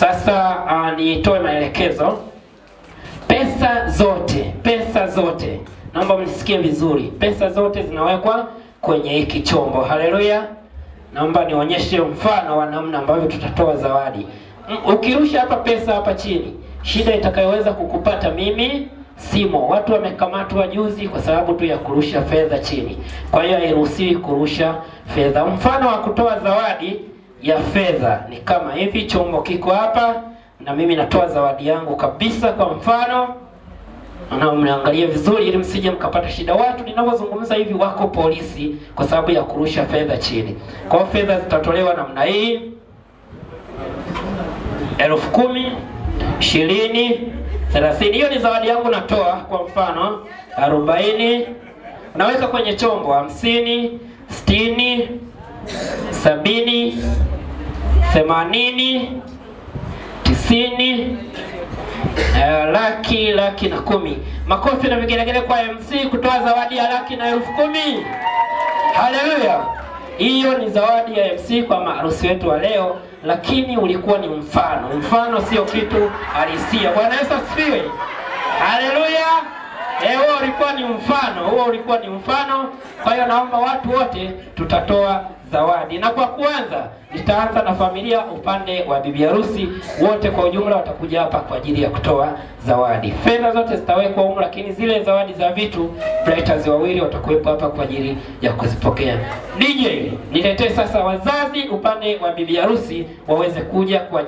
Sasa nitoe maelekezo. Pesa zote, naomba mnisikie vizuri. Pesa zote zinawekwa kwenye hiki chombo. Haleluya. Naomba nionyeshe mfano wa namna ambavyo tutatoa zawadi. Ukirusha hapa pesa hapa chini, shida itakayoweza kukupata mimi simo. Watu wamekamatwa juzi kwa sababu tu ya kurusha fedha chini. Kwa hiyo hairuhusiwi kurusha fedha. Mfano wa kutoa zawadi ya fedha ni kama hivi. Chombo kiko hapa na mimi natoa zawadi yangu kabisa. Kwa mfano, na mnaangalia vizuri ili msije mkapata shida. Watu ninavyozungumza hivi wako polisi kwa sababu ya kurusha fedha chini. Kwa hiyo fedha zitatolewa namna hii: 10,000, 20, 30. Hiyo ni zawadi yangu natoa. Kwa mfano 40 naweka kwenye chombo, 50, 60, 70, 80, 90, laki na 10. Makofi na vigelegele kwa MC kutoa zawadi ya laki na 10,000. Haleluya. Hiyo ni zawadi ya MC kwa maharusi wetu wa leo, lakini ulikuwa ni mfano. Mfano sio kitu halisia. Bwana Yesu asifiwe. Haleluya. Huo ulikuwa ni mfano. Kwa hiyo naomba watu wote tutatoa zawadi. Na kwa kuanza nitaanza na familia upande wa bibi harusi. Wote kwa ujumla watakuja hapa kwa ajili ya kutoa zawadi. Fedha zote zitawekwa humu, lakini zile zawadi za vitu writers wawili watakuwepo hapa kwa ajili ya kuzipokea. DJ, niletee sasa wazazi upande wa bibi harusi waweze kuja kwa